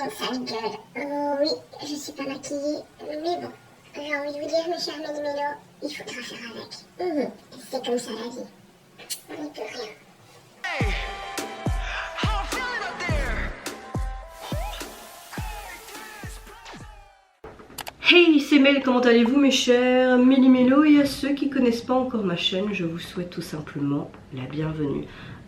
une sale gueule. Oh oui, je suis pas maquillée, mais bon. J'ai envie de vous dire, mes chers Méli-Mélo, il faudra faire avec. C'est comme ça la vie. On n'y peut rien. Hey, c'est Mel, comment allez-vous mes chers Méli-Mélo? Et à ceux qui connaissent pas encore ma chaîne, je vous souhaite tout simplement la bienvenue.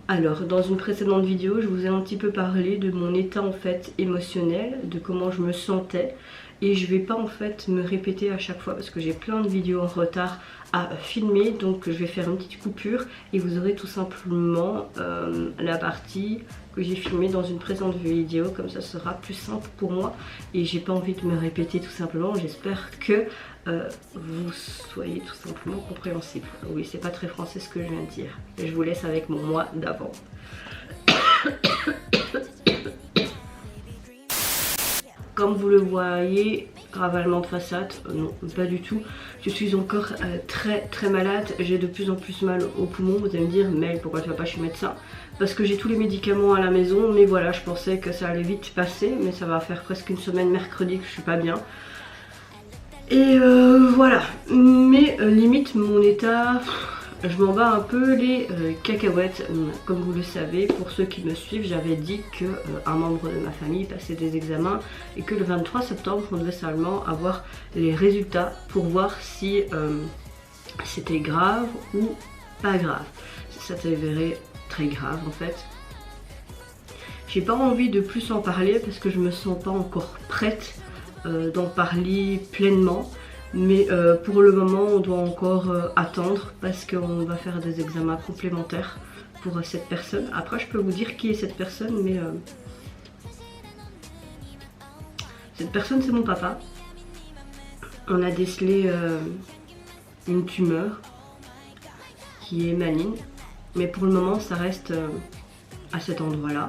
Alors, dans une précédente vidéo, je vous ai un petit peu parlé de mon état en fait émotionnel, de comment je me sentais. Et je vais pas en fait me répéter à chaque fois parce que j'ai plein de vidéos en retard à filmer. Donc je vais faire une petite coupure et vous aurez tout simplement la partie que j'ai filmée dans une précédente vidéo. Comme ça sera plus simple pour moi. Et j'ai pas envie de me répéter tout simplement. J'espère que vous soyez tout simplement compréhensible. Oui, c'est pas très français ce que je viens de dire. Et je vous laisse avec mon moi d'avant. Comme vous le voyez, ravalement de façade, non, pas du tout. Je suis encore très malade, j'ai de plus en plus mal aux poumons. Vous allez me dire, mais pourquoi tu vas pas chez le médecin? Parce que j'ai tous les médicaments à la maison, mais voilà, je pensais que ça allait vite passer, mais ça va faire presque une semaine mercredi que je suis pas bien. Et voilà, mais limite mon état... Je m'en bats un peu les cacahuètes. Comme vous le savez, pour ceux qui me suivent, j'avais dit qu'un membre de ma famille passait des examens et que le 23 septembre, on devait seulement avoir les résultats pour voir si c'était grave ou pas grave. Ça s'est avéré très grave en fait. J'ai pas envie de plus en parler parce que je me sens pas encore prête d'en parler pleinement. Mais pour le moment on doit encore attendre parce qu'on va faire des examens complémentaires pour cette personne. Après je peux vous dire qui est cette personne, mais cette personne c'est mon papa. On a décelé une tumeur qui est maligne, mais pour le moment ça reste à cet endroit là.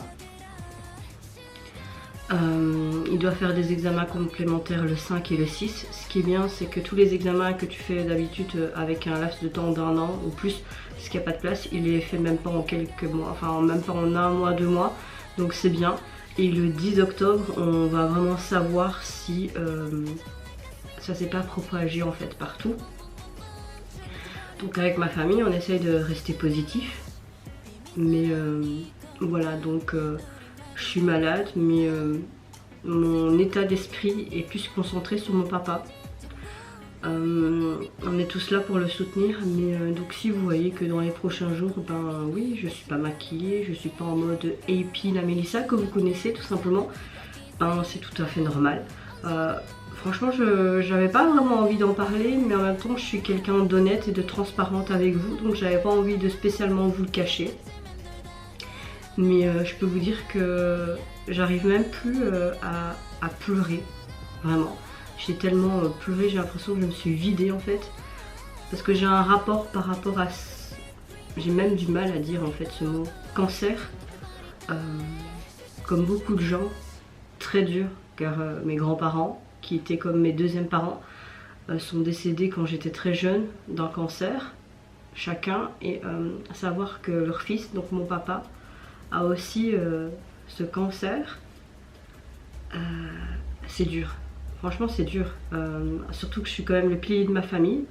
Il doit faire des examens complémentaires le 5 et le 6. Ce qui est bien, c'est que tous les examens que tu fais d'habitude avec un laps de temps d'1 an ou plus, parce qu'il n'y a pas de place, il les fait même pas en quelques mois, enfin même pas en 1 mois, 2 mois, donc c'est bien. Et le 10 octobre, on va vraiment savoir si ça s'est pas propagé en fait partout. Donc avec ma famille, on essaye de rester positif, mais voilà, donc je suis malade, mais mon état d'esprit est plus concentré sur mon papa. On est tous là pour le soutenir, mais donc si vous voyez que dans les prochains jours, ben oui, je suis pas maquillée, je suis pas en mode AP la Mélissa que vous connaissez tout simplement, ben c'est tout à fait normal. Franchement, j'avais pas vraiment envie d'en parler, mais en même temps, je suis quelqu'un d'honnête et de transparente avec vous, donc j'avais pas envie de spécialement vous le cacher. Mais je peux vous dire que j'arrive même plus à pleurer, vraiment. J'ai tellement pleuré, j'ai l'impression que je me suis vidée en fait. Parce que j'ai un rapport par rapport à... J'ai même du mal à dire en fait ce mot. Cancer, comme beaucoup de gens, très dur. Car mes grands-parents, qui étaient comme mes deuxièmes parents, sont décédés quand j'étais très jeune d'un cancer, chacun. Et à savoir que leur fils, donc mon papa, a aussi ce cancer. C'est dur, franchement c'est dur, surtout que je suis quand même le pilier de ma famille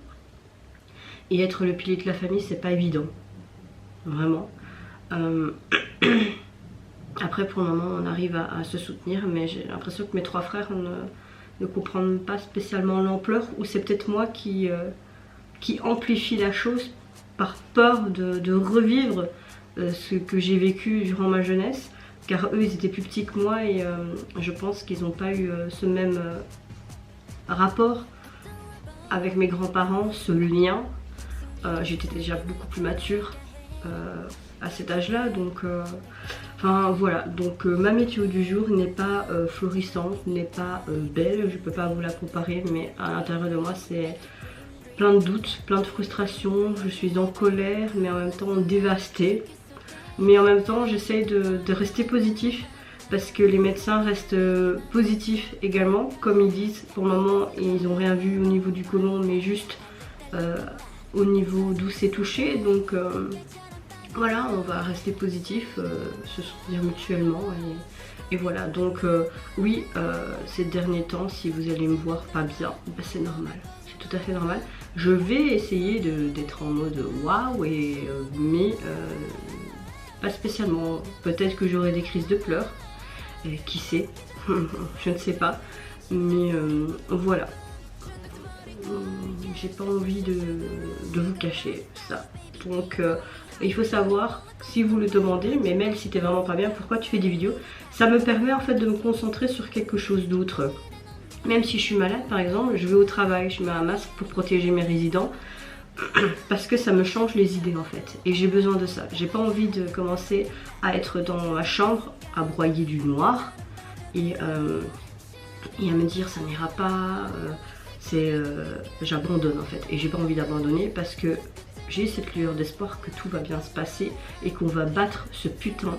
et être le pilier de la famille c'est pas évident, vraiment. Après pour le moment on arrive à se soutenir, mais j'ai l'impression que mes 3 frères ne comprennent pas spécialement l'ampleur, ou c'est peut-être moi qui amplifie la chose par peur de revivre ce que j'ai vécu durant ma jeunesse, car eux ils étaient plus petits que moi et je pense qu'ils n'ont pas eu ce même rapport avec mes grands-parents, ce lien. J'étais déjà beaucoup plus mature à cet âge là, donc enfin voilà, donc ma météo du jour n'est pas florissante, n'est pas belle, je peux pas vous la comparer, mais à l'intérieur de moi c'est plein de doutes, plein de frustrations, je suis en colère mais en même temps dévastée. Mais en même temps j'essaye de rester positif parce que les médecins restent positifs également. Comme ils disent, pour le moment ils n'ont rien vu au niveau du côlon, mais juste au niveau d'où c'est touché. Donc voilà, on va rester positif, se soutenir mutuellement Et voilà, donc oui, ces derniers temps, si vous allez me voir pas bien, bah, c'est normal, c'est tout à fait normal. Je vais essayer d'être en mode waouh, mais pas spécialement. Peut-être que j'aurai des crises de pleurs, qui sait, je ne sais pas, mais voilà. J'ai pas envie de vous cacher ça. Donc il faut savoir, si vous le demandez, mais Mel, si t'es vraiment pas bien, pourquoi tu fais des vidéos? Ça me permet en fait de me concentrer sur quelque chose d'autre. Même si je suis malade par exemple, je vais au travail, je mets un masque pour protéger mes résidents. Parce que ça me change les idées en fait. Et j'ai besoin de ça. J'ai pas envie de commencer à être dans ma chambre, à broyer du noir. Et à me dire ça n'ira pas. J'abandonne en fait. Et j'ai pas envie d'abandonner parce que j'ai cette lueur d'espoir que tout va bien se passer. Et qu'on va battre ce putain,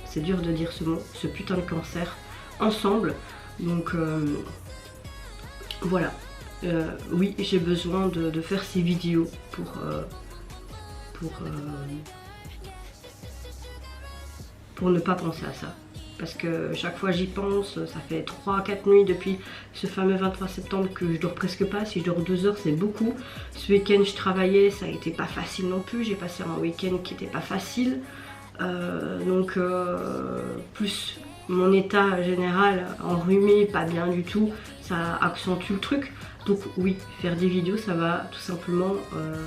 c'est dur de dire ce mot, ce putain de cancer ensemble. Donc voilà. Oui, j'ai besoin de faire ces vidéos pour ne pas penser à ça. Parce que chaque fois j'y pense, ça fait 3-4 nuits depuis ce fameux 23 septembre que je dors presque pas. Si je dors 2 heures, c'est beaucoup. Ce week-end je travaillais, ça a été pas facile non plus. J'ai passé un week-end qui était pas facile. Plus mon état général enrhumé, pas bien du tout, ça accentue le truc. Donc oui, faire des vidéos, ça va tout simplement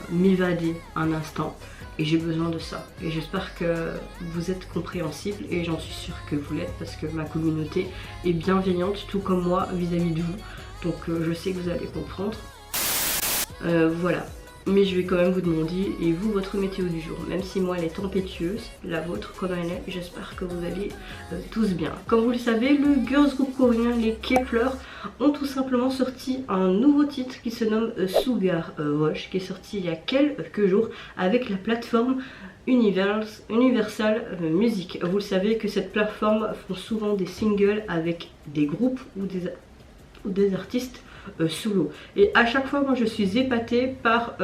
m'évader un instant. Et j'ai besoin de ça. Et j'espère que vous êtes compréhensible. Et j'en suis sûre que vous l'êtes parce que ma communauté est bienveillante, tout comme moi vis-à-vis de vous. Donc je sais que vous allez comprendre. Voilà. Mais je vais quand même vous demander, et vous, votre météo du jour? Même si moi elle est tempétueuse, la vôtre comme elle est, j'espère que vous allez tous bien. Comme vous le savez, le girls group coréen, les Kep1er, ont tout simplement sorti un nouveau titre qui se nomme Sugar Rush, qui est sorti il y a quelques jours avec la plateforme Universal Music. Vous le savez que cette plateforme font souvent des singles avec des groupes ou des artistes solo. Et à chaque fois, moi je suis épatée par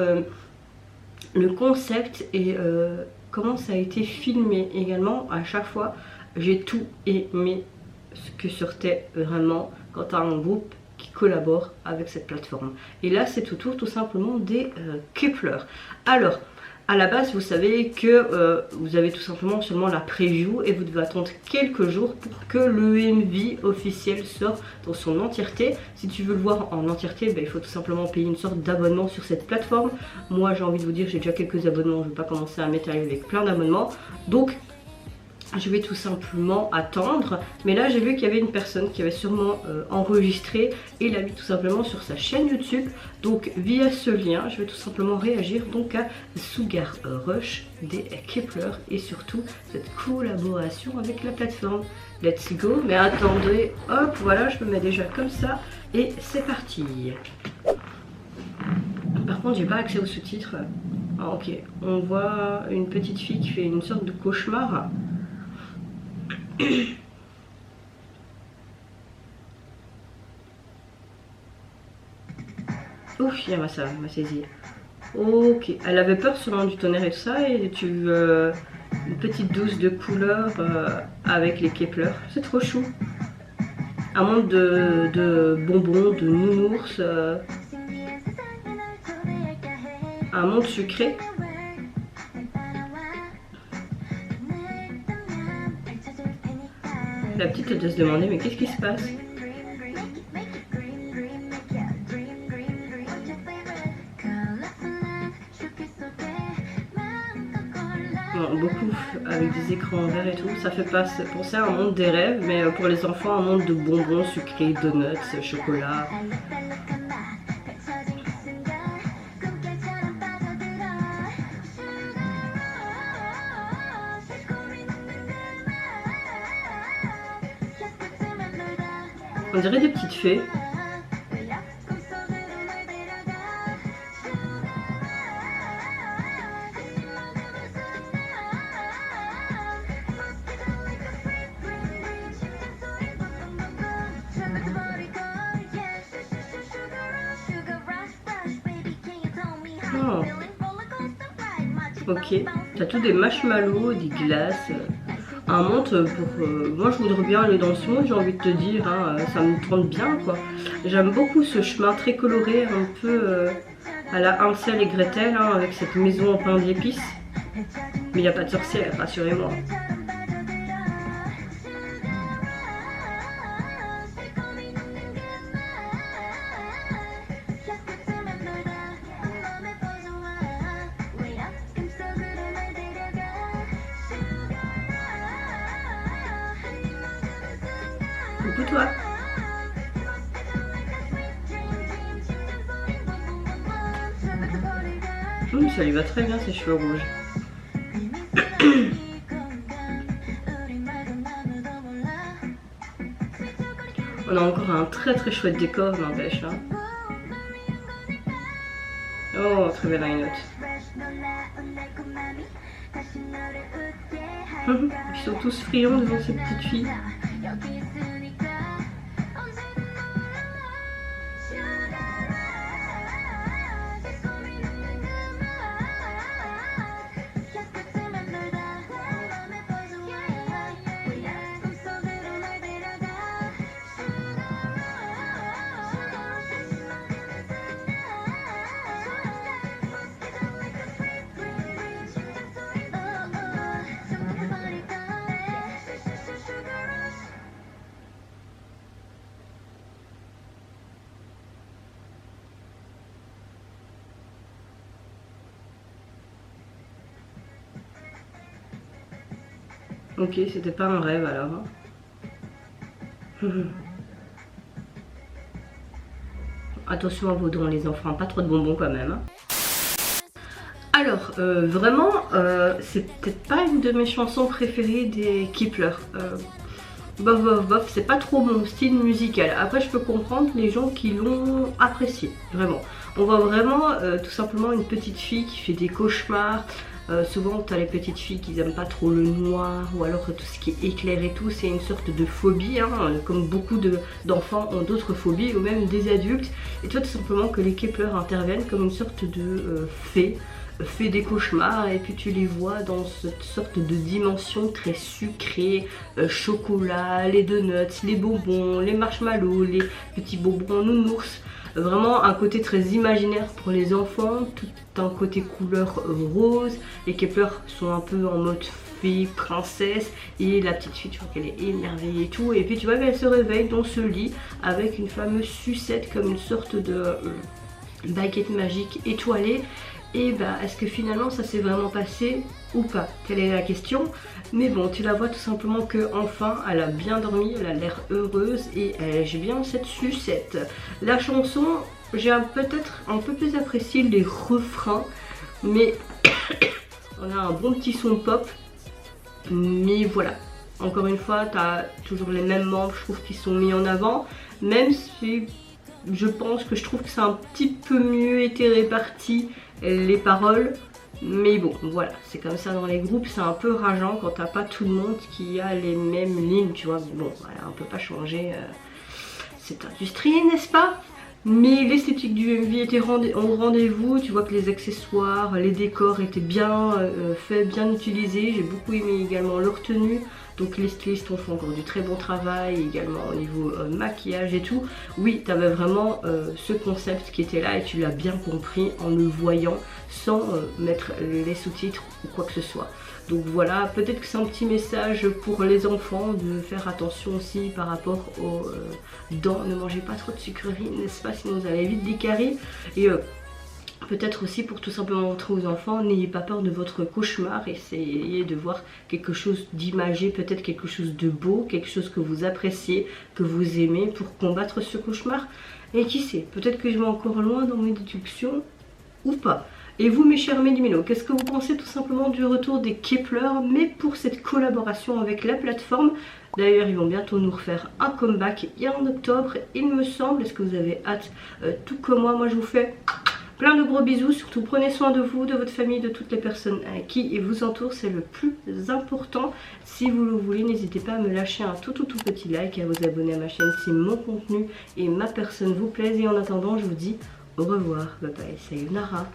le concept et comment ça a été filmé également. À chaque fois, j'ai tout aimé ce que sortait vraiment quand tu as un groupe qui collabore avec cette plateforme. Et là, c'est autour tout simplement des Kep1er. Alors, à la base, vous savez que vous avez tout simplement seulement la preview et vous devez attendre quelques jours pour que le MV officiel sorte dans son entièreté. Si tu veux le voir en entièreté, ben, il faut tout simplement payer une sorte d'abonnement sur cette plateforme. Moi, j'ai envie de vous dire, j'ai déjà quelques abonnements, je ne vais pas commencer à m'étaler avec plein d'abonnements. Donc, je vais tout simplement attendre. Mais là j'ai vu qu'il y avait une personne qui avait sûrement enregistré et l'a mis tout simplement sur sa chaîne YouTube. Donc via ce lien je vais tout simplement réagir donc à Sugar Rush des Kep1er et surtout cette collaboration avec la plateforme. Let's go. Mais attendez, hop, voilà, je me mets déjà comme ça et c'est parti. Par contre j'ai pas accès aux sous-titres. Ah, ok, on voit une petite fille qui fait une sorte de cauchemar. Ouf, ça m'a saisi. Ok, elle avait peur sûrement du tonnerre et tout ça, et tu veux une petite douce de couleur avec les Kep1er. C'est trop chou. Un monde de bonbons, de nounours, un monde sucré. La petite elle doit se demander mais qu'est-ce qui se passe? Bon, beaucoup avec des écrans verts et tout, ça fait penser à un monde des rêves, mais pour les enfants un monde de bonbons sucrés, donuts, chocolat. On dirait des petites fées. Oh. Ok, t'as tout des marshmallows, des glaces, un monde pour... moi je voudrais bien aller dans ce monde, j'ai envie de te dire, hein, ça me tente bien quoi. J'aime beaucoup ce chemin très coloré, un peu à la Hansel et Gretel, hein, avec cette maison en pain d'épices. Mais il n'y a pas de sorcière, rassurez-moi. Coucou toi. Ça lui va très bien ses cheveux rouges. On a encore un très chouette décor, n'empêche. Hein. Oh, très belle line note. Ils sont tous friands devant cette petite fille. Ok, c'était pas un rêve alors. Attention à vos dents les enfants, pas trop de bonbons quand même. Alors, vraiment, c'est peut-être pas une de mes chansons préférées des Kep1er. Bof bof bof, c'est pas trop mon style musical. Après je peux comprendre les gens qui l'ont apprécié, vraiment. On voit vraiment tout simplement une petite fille qui fait des cauchemars. Souvent tu as les petites filles qui n'aiment pas trop le noir ou alors tout ce qui est éclair et tout, c'est une sorte de phobie, hein, comme beaucoup d'enfants ont d'autres phobies ou même des adultes. Et toi tout simplement que les Kep1er interviennent comme une sorte de fée des cauchemars et puis tu les vois dans cette sorte de dimension très sucrée, chocolat, les donuts, les bonbons, les marshmallows, les petits bonbons nounours. Vraiment un côté très imaginaire pour les enfants, tout un côté couleur rose. Les Kep1er sont un peu en mode fée, princesse, et la petite fille tu vois qu'elle est émerveillée et tout, et puis tu vois qu'elle se réveille dans ce lit avec une fameuse sucette comme une sorte de baguette magique étoilée. Et bah est-ce que finalement ça s'est vraiment passé ou pas? Telle est la question. Mais bon, tu la vois tout simplement que enfin elle a bien dormi, elle a l'air heureuse et j'ai bien cette sucette. La chanson, j'ai peut-être un peu plus apprécié les refrains, mais on a un bon petit son pop. Mais voilà, encore une fois, tu as toujours les mêmes membres, je trouve, qui sont mis en avant, même si je pense que je trouve que c'est un petit peu mieux été réparti les paroles, mais bon voilà, c'est comme ça dans les groupes, c'est un peu rageant quand t'as pas tout le monde qui a les mêmes lignes, tu vois, mais bon voilà, on peut pas changer cette industrie, n'est-ce pas? Mais l'esthétique du MV était au rendez-vous, tu vois que les accessoires, les décors étaient bien faits, bien utilisés, j'ai beaucoup aimé également leur tenue. Donc les stylistes ont fait encore du très bon travail, également au niveau maquillage et tout. Oui, tu avais vraiment ce concept qui était là et tu l'as bien compris en le voyant sans mettre les sous-titres ou quoi que ce soit. Donc voilà, peut-être que c'est un petit message pour les enfants de faire attention aussi par rapport aux dents. Ne mangez pas trop de sucreries, n'est-ce pas, sinon vous allez vite des caries. Et peut-être aussi pour tout simplement montrer aux enfants, n'ayez pas peur de votre cauchemar, essayez de voir quelque chose d'imagé, peut-être quelque chose de beau, quelque chose que vous appréciez, que vous aimez pour combattre ce cauchemar. Et qui sait, peut-être que je vais encore loin dans mes déductions ou pas. Et vous mes chers Méli-Mélo, qu'est-ce que vous pensez tout simplement du retour des Kep1er, mais pour cette collaboration avec la plateforme? D'ailleurs ils vont bientôt nous refaire un comeback, et en octobre il me semble. Est-ce que vous avez hâte tout comme moi? Moi je vous fais plein de gros bisous, surtout prenez soin de vous, de votre famille, de toutes les personnes qui vous entourent, c'est le plus important. Si vous le voulez, n'hésitez pas à me lâcher un tout petit like et à vous abonner à ma chaîne si mon contenu et ma personne vous plaisent. Et en attendant, je vous dis au revoir, bye bye, sayonara.